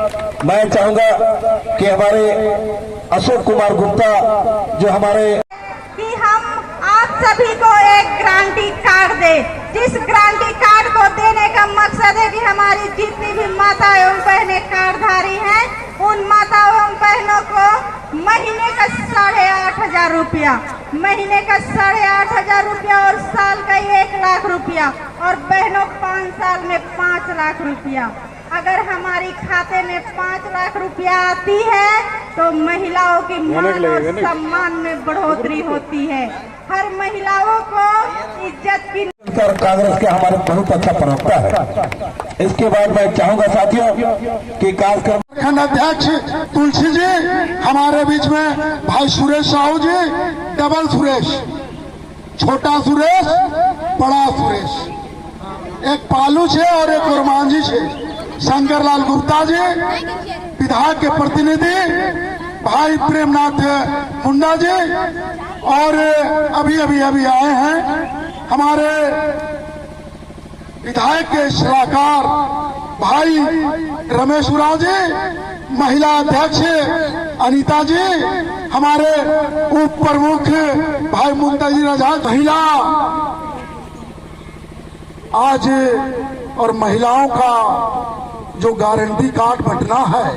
मैं चाहूंगा कि हमारे अशोक कुमार गुप्ता जो हमारे कि हम आप सभी को एक गारंटी कार्ड दे, जिस गारंटी कार्ड को देने का मकसद है कि हमारी जितनी भी माता एवं बहनें कार्डधारी हैं उन माता एवं बहनों को महीने का 8,500 रुपया, महीने का 8,500 रुपया और साल का 1,00,000 रुपया और बहनों 5 साल में 5 लाख रुपया। अगर हमारी खाते में 5 लाख रुपया आती है तो महिलाओं की मान और सम्मान में बढ़ोतरी होती है। हर महिलाओं को इज्जत की कांग्रेस के हमारे बहुत अच्छा प्रवक्ता है। इसके बाद मैं चाहूंगा साथियों कि कार्यक्रम अध्यक्ष तुलसी जी हमारे बीच में, भाई सुरेश साहू जी, डबल सुरेश, छोटा सुरेश, बड़ा सुरेश, एक पालू छे और एक रोमांजी छे, शंकरलाल गुप्ता जी विधायक के प्रतिनिधि, भाई प्रेमनाथ मुंडा जी, और अभी आए हैं हमारे विधायक के सलाहकार भाई रमेश उरांव जी, महिला अध्यक्ष अनीता जी, हमारे उप प्रमुख भाई मुमताजी रजा। महिला आज और महिलाओं का जो गारंटी कार्ड बंटना है,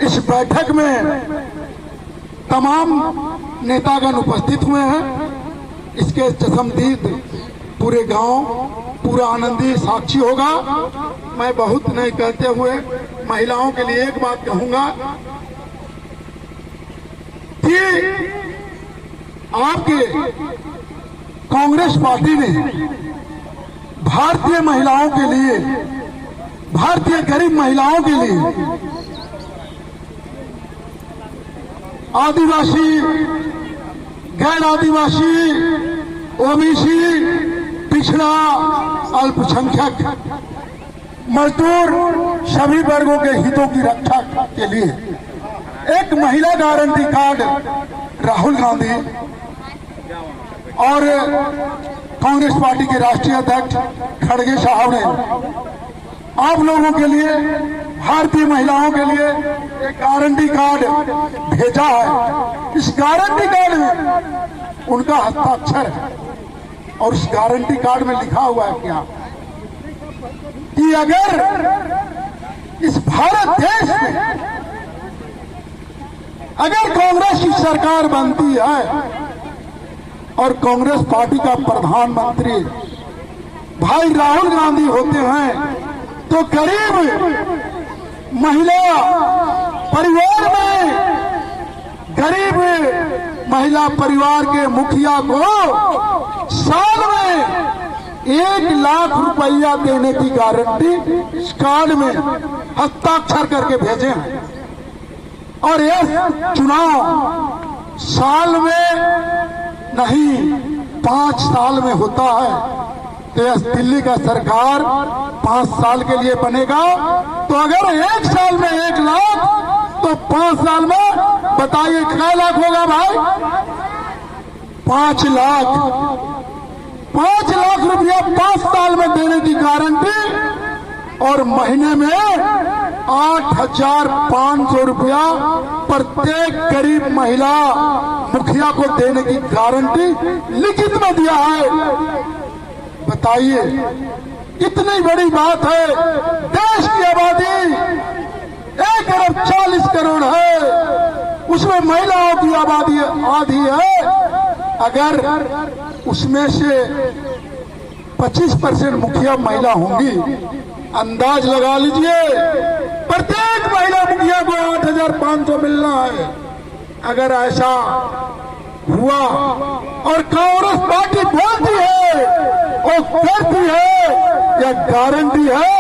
इस बैठक में तमाम नेतागण उपस्थित हुए हैं। इसके चशमदीद पूरे गांव, पूरा आनंदी साक्षी होगा। मैं बहुत नहीं कहते हुए महिलाओं के लिए एक बात कहूंगा कि आपके कांग्रेस पार्टी ने भारतीय महिलाओं के लिए, भारतीय गरीब महिलाओं के लिए आदिवासी, गैर आदिवासी, ओबीसी, पिछड़ा, अल्पसंख्यक, मजदूर सभी वर्गों के हितों की रक्षा के लिए एक महिला गारंटी कार्ड राहुल गांधी और कांग्रेस पार्टी के राष्ट्रीय अध्यक्ष खड़गे साहब ने आप लोगों के लिए, भारतीय महिलाओं के लिए एक गारंटी कार्ड भेजा है। इस गारंटी कार्ड में उनका हस्ताक्षर है और इस गारंटी कार्ड में लिखा हुआ है क्या कि अगर इस भारत देश में अगर कांग्रेस की सरकार बनती है और कांग्रेस पार्टी का प्रधानमंत्री भाई राहुल गांधी होते हैं तो गरीब महिला परिवार में, गरीब महिला परिवार के मुखिया को साल में 1,00,000 रुपया देने की गारंटी इस कार्ड में हस्ताक्षर करके भेजे हैं। और यह चुनाव साल में नहीं 5 साल में होता है। तो यह दिल्ली का सरकार 5 साल के लिए बनेगा, तो अगर 1 साल में 1,00,000 तो 5 साल में बताइए कितना लाख होगा भाई? 5 लाख। 5 लाख रुपया 5 साल में देने की गारंटी और महीने में 8,500 रुपया प्रत्येक गरीब महिला मुखिया को देने की गारंटी लिखित में दिया है। बताइए कितनी बड़ी बात है। देश की आबादी 1 अरब 40 करोड़ है, उसमें महिलाओं की आबादी आधी है। अगर उसमें से 25% मुखिया महिला होंगी, अंदाज लगा लीजिए प्रत्येक महिला मुखिया को 8,500 मिलना है। अगर ऐसा हुआ और कांग्रेस पार्टी बोलती है और करती है, यह गारंटी है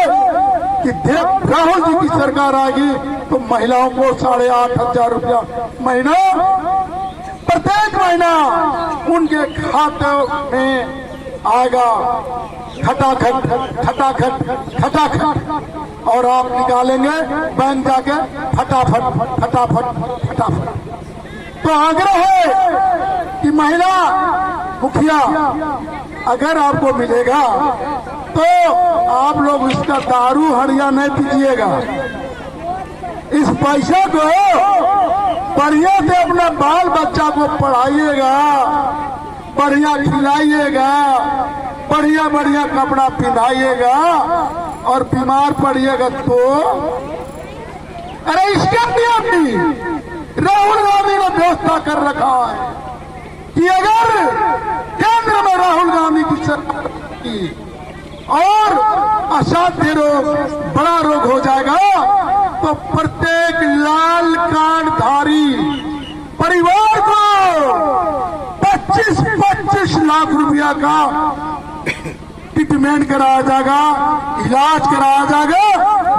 कि राहुल जी की सरकार आएगी तो महिलाओं को 8,500 रुपया महीना, प्रत्येक महीना उनके खाते में आएगा खटाखट खटाखट खटाखट, और आप निकालेंगे बैंक जाके फटाफट फटाफट फटाफट। तो आग्रह है कि महिला मुखिया अगर आपको मिलेगा तो आप लोग इसका दारू हड़िया नहीं पीजिएगा, इस पैसे को बढ़िया से अपना बाल बच्चा को पढ़ाइएगा, बढ़िया खिलाइएगा, बढ़िया बढ़िया कपड़ा पहनाइएगा और बीमार पड़िएगा तो अरे इसके लिए भी राहुल गांधी ने व्यवस्था कर रखा है कि अगर केंद्र में राहुल गांधी की सरकार की और असाध्य रोग, बड़ा रोग हो जाएगा तो प्रत्येक लाल कार्डधारी परिवार को 25-25 लाख रुपया का ट्रीटमेंट कराया जाएगा, इलाज कराया जाएगा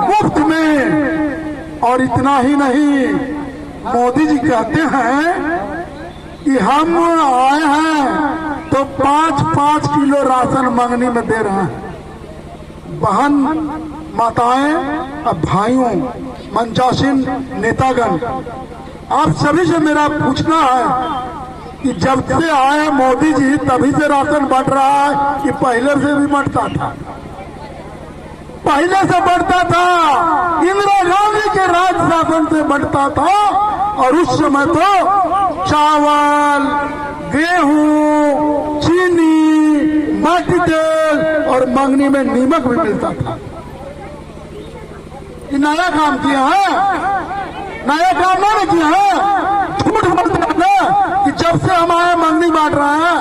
मुफ्त में। और इतना ही नहीं, मोदी जी कहते हैं कि हम आए हैं तो 5-5 किलो राशन मांगने में दे रहे हैं। बहन माताएं, अब भाइयों, मंचासीन नेतागण, आप सभी से मेरा पूछना है कि जब से आए मोदी जी तभी से राशन बढ़ रहा है कि पहले से भी बढ़ता था? पहले से बढ़ता था, इंदिरा गांधी के राज शासन से बढ़ता था। और उस समय तो चावल, गेहूं, चीनी, माटी तेल और मंगनी में नीमक भी मिलता था। ये नया काम किया है, नया काम नहीं किया है। झूठ बोलते हैं ना कि जब से हम आए मंगनी बांट रहे हैं।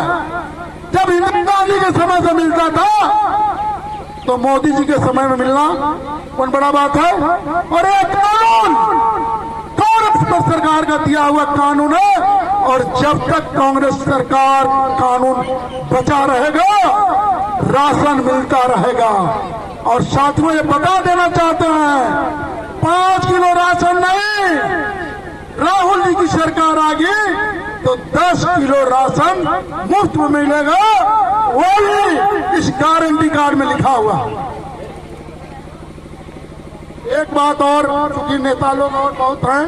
जब इंदिरा गांधी के समय से मिलता था तो मोदी जी के समय में मिलना कौन बड़ा बात है? और ये कानून कांग्रेस सरकार का दिया हुआ कानून है और जब तक कांग्रेस सरकार कानून बचा रहेगा, राशन मिलता रहेगा। और साथियों ये बता देना चाहते हैं, 5 किलो राशन नहीं, राहुल जी की सरकार आ गई तो 10 किलो राशन मुफ्त में मिलेगा। वही इस गारंटी कार्ड में लिखा हुआ। एक बात और, क्योंकि नेता लोग और बहुत हैं,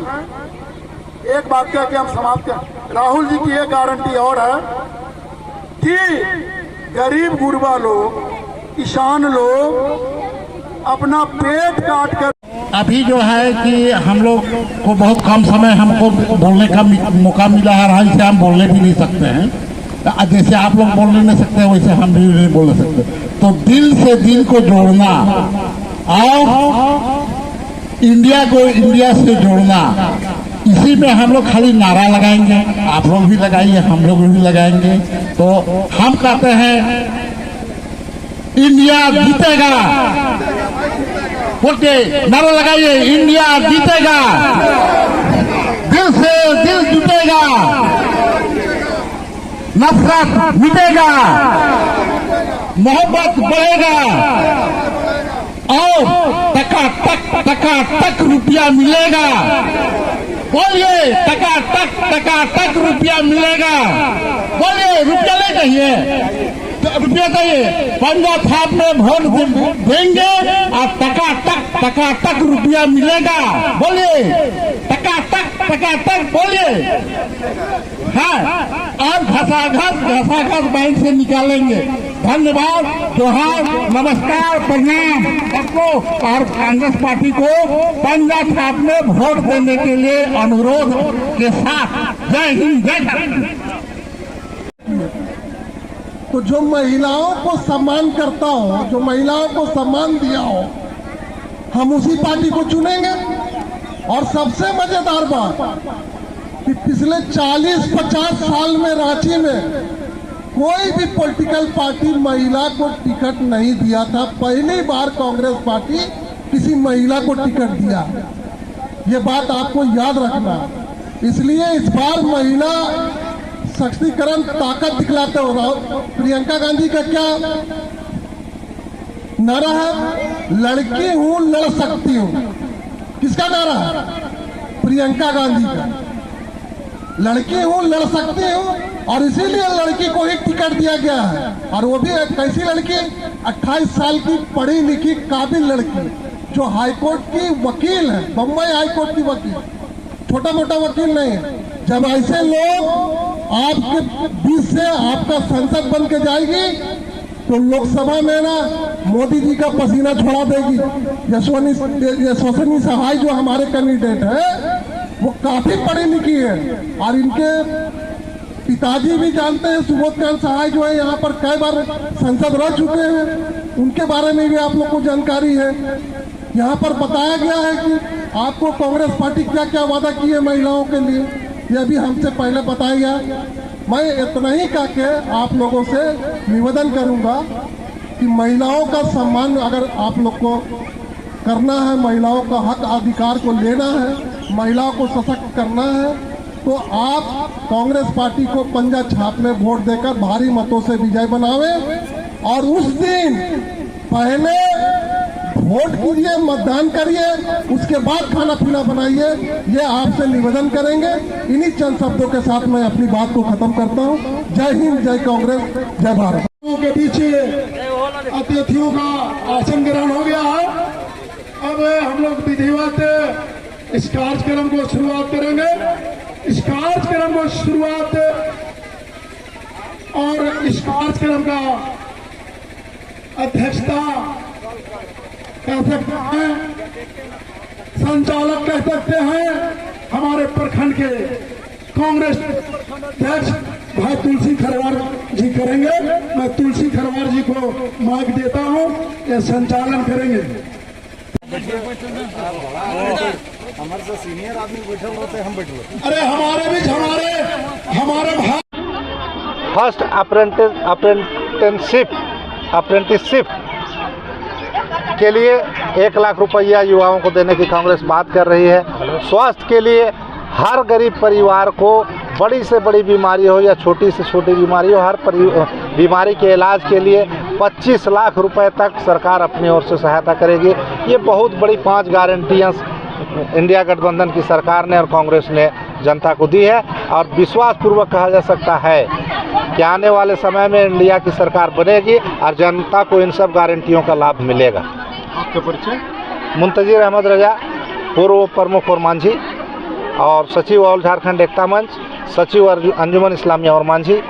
एक बात कह के हम समाप्त करें। राहुल जी की एक गारंटी और है कि गरीब गुरबा लोग, किसान लोग अपना पेट काट कर, अभी जो है कि हम लोग को बहुत कम समय हमको बोलने का मौका मिला है, इससे हम बोलने भी नहीं सकते हैं। जैसे आप लोग बोल नहीं सकते वैसे हम भी नहीं बोल सकते। तो दिल से दिल को जोड़ना और इंडिया को इंडिया से जोड़ना, इसी में हम लोग खाली नारा लगाएंगे। आप लोग भी लगाइए, हम लोग भी लगाएंगे। तो हम कहते हैं इंडिया जीतेगा, बोलते नारा लगाइए, इंडिया जीतेगा, दिल से दिल जुटेगा, नफरत मिटेगा, मोहब्बत बढ़ेगा और टका-टक रुपया मिलेगा। बोलिए टका-टक रुपया मिलेगा। बोलिए रुपया नहीं चाहिए, रुपया चाहिए। पंजाब साहब में वोट देंगे और टका-टक रुपया मिलेगा। बोलिए टका-टक बोलिए। हाँ, और घसाघस बैंक से निकालेंगे। धन्यवाद, जोहार, नमस्कार, प्रणाम सबको। और कांग्रेस पार्टी को पंजाब साहब में वोट देने के लिए अनुरोध के साथ जय हिंद, जय भारत। तो जो महिलाओं को सम्मान करता हो, जो महिलाओं को सम्मान दिया हो, हम उसी पार्टी को चुनेंगे। और सबसे मजेदार बात कि पिछले 40-50 साल में रांची में कोई भी पॉलिटिकल पार्टी महिला को टिकट नहीं दिया था। पहली बार कांग्रेस पार्टी किसी महिला को टिकट दिया। ये बात आपको याद रखना। इसलिए इस बार महिला सशक्तिकरण ताकत दिखलाते हो। प्रियंका गांधी का क्या नारा है? लड़की हूं, लड़ सकती हूं। किसका नारा है? प्रियंका गांधी का। लड़की हूं, लड़ सकती हूं, और इसीलिए लड़की को ही टिकट दिया गया है। और वो भी एक कैसी लड़की? 28 साल की पढ़ी लिखी काबिल लड़की, जो हाईकोर्ट की वकील है, बम्बई हाईकोर्ट की वकील, छोटा मोटा वकील नहीं है। जब ऐसे लोग आपके बीच से आपका संसद बन के जाएगी तो लोकसभा में ना मोदी जी का पसीना छोड़ा देगी। यशस्विनी सहाय जो हमारे कैंडिडेट है वो काफी पढ़ी लिखी है और इनके पिताजी भी जानते हैं। सुबोध कांत सहाय जो है यहाँ पर कई बार संसद रह चुके हैं, उनके बारे में भी आप लोग को जानकारी है। यहाँ पर बताया गया है कि आपको कांग्रेस पार्टी क्या क्या वादा की है महिलाओं के लिए, यह भी हमसे पहले बताया गया। मैं इतना ही कह के आप लोगों से निवेदन करूंगा कि महिलाओं का सम्मान अगर आप लोग को करना है, महिलाओं का हक अधिकार को लेना है, महिलाओं को सशक्त करना है, तो आप कांग्रेस पार्टी को पंजा छाप में वोट देकर भारी मतों से विजय बनावे और उस दिन पहले वोट कीजिए, मतदान करिए, उसके बाद खाना पीना बनाइए। ये आपसे निवेदन करेंगे। इन्हीं चंद शब्दों के साथ मैं अपनी बात को खत्म करता हूँ। जय हिंद, जय कांग्रेस, जय भारत। के पीछे अतिथियों का आसन ग्रहण हो गया है। अब हम लोग विधिवत इस कार्यक्रम को शुरुआत करेंगे। इस कार्यक्रम को शुरुआत और इस कार्यक्रम का अध्यक्षता कह सकते हैं, संचालक कह सकते हैं, हमारे प्रखंड के कांग्रेस अध्यक्ष भाई तुलसी खरवार जी करेंगे। मैं तुलसी खरवार जी को माइक देता हूं, ये संचालन करेंगे। हमारे से सीनियर आदमी बैठे होते हम बैठे। अरे हमारे बीच हमारे भाई फर्स्ट अप्रेंटिसशिप के लिए 1 लाख रुपया युवाओं को देने की कांग्रेस बात कर रही है। स्वास्थ्य के लिए हर गरीब परिवार को बड़ी से बड़ी बीमारी हो या छोटी से छोटी बीमारी हो, हर बीमारी के इलाज के लिए 25 लाख रुपए तक सरकार अपनी ओर से सहायता करेगी। ये बहुत बड़ी 5 गारंटियाँ इंडिया गठबंधन की सरकार ने और कांग्रेस ने जनता को दी है और विश्वासपूर्वक कहा जा सकता है कि आने वाले समय में इंडिया की सरकार बनेगी और जनता को इन सब गारंटियों का लाभ मिलेगा। आपका परिचय? मुंतजिर अहमद रजा, पूर्व प्रमुख और मांझी और सचिव ऑल झारखंड एकता मंच, सचिव अंजुमन इस्लामिया और मांझी,